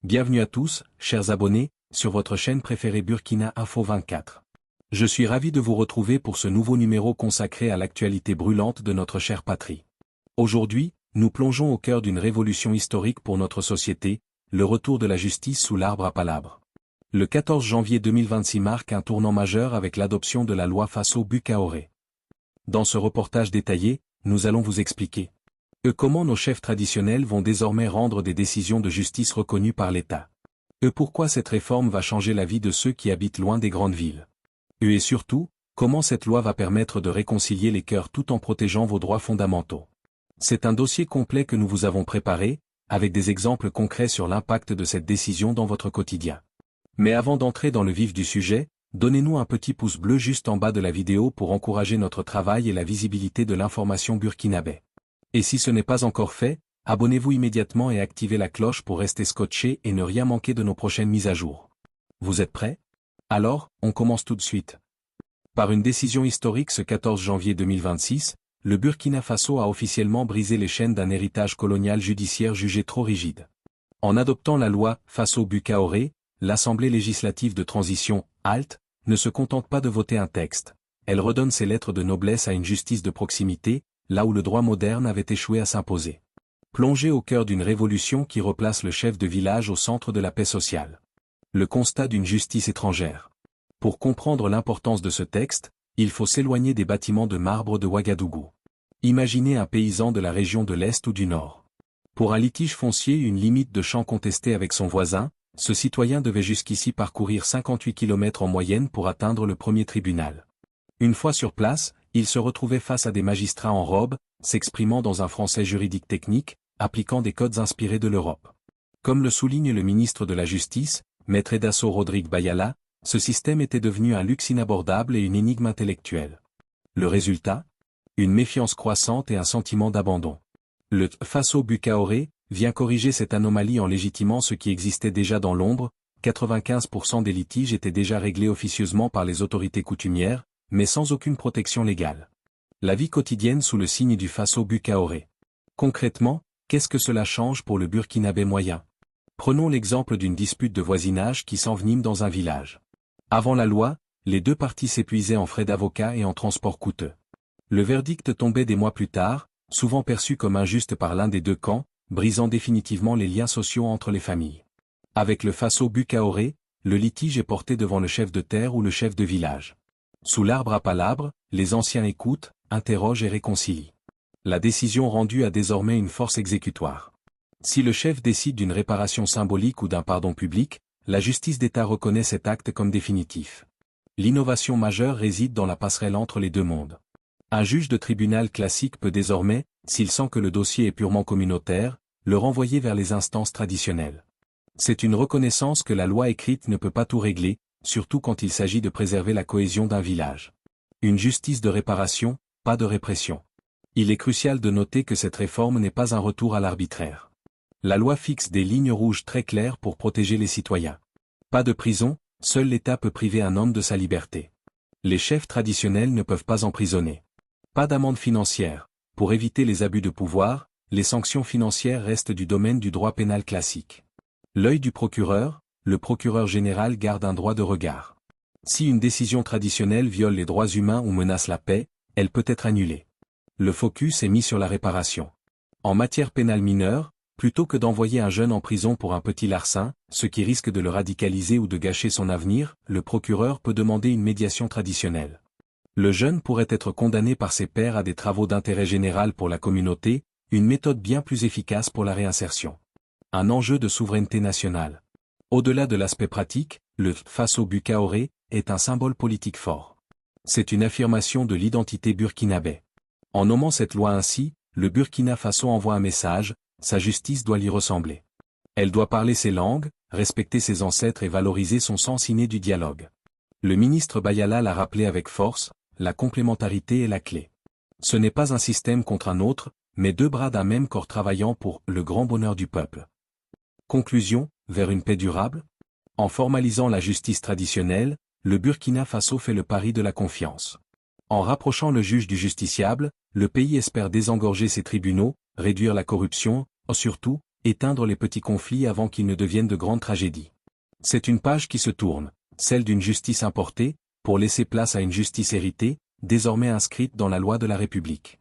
Bienvenue à tous, chers abonnés, sur votre chaîne préférée Burkina Info 24. Je suis ravi de vous retrouver pour ce nouveau numéro consacré à l'actualité brûlante de notre chère patrie. Aujourd'hui, nous plongeons au cœur d'une révolution historique pour notre société, le retour de la justice sous l'arbre à palabres. Le 14 janvier 2026 marque un tournant majeur avec l'adoption de la loi Faso Bukaoré. Dans ce reportage détaillé, nous allons vous expliquer comment nos chefs traditionnels vont désormais rendre des décisions de justice reconnues par l'État. Pourquoi cette réforme va changer la vie de ceux qui habitent loin des grandes villes. Et surtout, comment cette loi va permettre de réconcilier les cœurs tout en protégeant vos droits fondamentaux. C'est un dossier complet que nous vous avons préparé, avec des exemples concrets sur l'impact de cette décision dans votre quotidien. Mais avant d'entrer dans le vif du sujet, donnez-nous un petit pouce bleu juste en bas de la vidéo pour encourager notre travail et la visibilité de l'information burkinabé. Et si ce n'est pas encore fait, abonnez-vous immédiatement et activez la cloche pour rester scotché et ne rien manquer de nos prochaines mises à jour. Vous êtes prêts? Alors, on commence tout de suite. Par une décision historique ce 14 janvier 2026, le Burkina Faso a officiellement brisé les chaînes d'un héritage colonial judiciaire jugé trop rigide. En adoptant la loi Faso Bukaoré, l'Assemblée législative de transition, ALT, ne se contente pas de voter un texte. Elle redonne ses lettres de noblesse à une justice de proximité, là où le droit moderne avait échoué à s'imposer. Plongé au cœur d'une révolution qui replace le chef de village au centre de la paix sociale. Le constat d'une justice étrangère. Pour comprendre l'importance de ce texte, il faut s'éloigner des bâtiments de marbre de Ouagadougou. Imaginez un paysan de la région de l'Est ou du Nord. Pour un litige foncier, une limite de champ contestée avec son voisin, ce citoyen devait jusqu'ici parcourir 58 km en moyenne pour atteindre le premier tribunal. Une fois sur place, il se retrouvait face à des magistrats en robe, s'exprimant dans un français juridique technique, appliquant des codes inspirés de l'Europe. Comme le souligne le ministre de la Justice, Maître Edasso Rodrigue Bayala, ce système était devenu un luxe inabordable et une énigme intellectuelle. Le résultat? Une méfiance croissante et un sentiment d'abandon. Le Faso Bukaoré vient corriger cette anomalie en légitimant ce qui existait déjà dans l'ombre. 95% des litiges étaient déjà réglés officieusement par les autorités coutumières, mais sans aucune protection légale. La vie quotidienne sous le signe du Faso Bukaoré. Concrètement, qu'est-ce que cela change pour le Burkinabé moyen? Prenons l'exemple d'une dispute de voisinage qui s'envenime dans un village. Avant la loi, les deux parties s'épuisaient en frais d'avocat et en transport coûteux. Le verdict tombait des mois plus tard, souvent perçu comme injuste par l'un des deux camps, brisant définitivement les liens sociaux entre les familles. Avec le Faso Bukaoré, le litige est porté devant le chef de terre ou le chef de village. Sous l'arbre à palabres, les anciens écoutent, interrogent et réconcilient. La décision rendue a désormais une force exécutoire. Si le chef décide d'une réparation symbolique ou d'un pardon public, la justice d'État reconnaît cet acte comme définitif. L'innovation majeure réside dans la passerelle entre les deux mondes. Un juge de tribunal classique peut désormais, s'il sent que le dossier est purement communautaire, le renvoyer vers les instances traditionnelles. C'est une reconnaissance que la loi écrite ne peut pas tout régler, surtout quand il s'agit de préserver la cohésion d'un village. Une justice de réparation, pas de répression. Il est crucial de noter que cette réforme n'est pas un retour à l'arbitraire. La loi fixe des lignes rouges très claires pour protéger les citoyens. Pas de prison, seul l'État peut priver un homme de sa liberté. Les chefs traditionnels ne peuvent pas emprisonner. Pas d'amende financière. Pour éviter les abus de pouvoir, les sanctions financières restent du domaine du droit pénal classique. L'œil du procureur, le procureur général garde un droit de regard. Si une décision traditionnelle viole les droits humains ou menace la paix, elle peut être annulée. Le focus est mis sur la réparation. En matière pénale mineure, plutôt que d'envoyer un jeune en prison pour un petit larcin, ce qui risque de le radicaliser ou de gâcher son avenir, le procureur peut demander une médiation traditionnelle. Le jeune pourrait être condamné par ses pairs à des travaux d'intérêt général pour la communauté, une méthode bien plus efficace pour la réinsertion. Un enjeu de souveraineté nationale. Au-delà de l'aspect pratique, le Faso Bukaoré est un symbole politique fort. C'est une affirmation de l'identité burkinabé. En nommant cette loi ainsi, le Burkina Faso envoie un message, sa justice doit lui ressembler. Elle doit parler ses langues, respecter ses ancêtres et valoriser son sens inné du dialogue. Le ministre Bayala l'a rappelé avec force, la complémentarité est la clé. Ce n'est pas un système contre un autre, mais deux bras d'un même corps travaillant pour le grand bonheur du peuple. Conclusion, vers une paix durable? En formalisant la justice traditionnelle, le Burkina Faso fait le pari de la confiance. En rapprochant le juge du justiciable, le pays espère désengorger ses tribunaux, réduire la corruption, surtout, Éteindre les petits conflits avant qu'ils ne deviennent de grandes tragédies. C'est une page qui se tourne, celle d'une justice importée, pour laisser place à une justice héritée, désormais inscrite dans la loi de la République.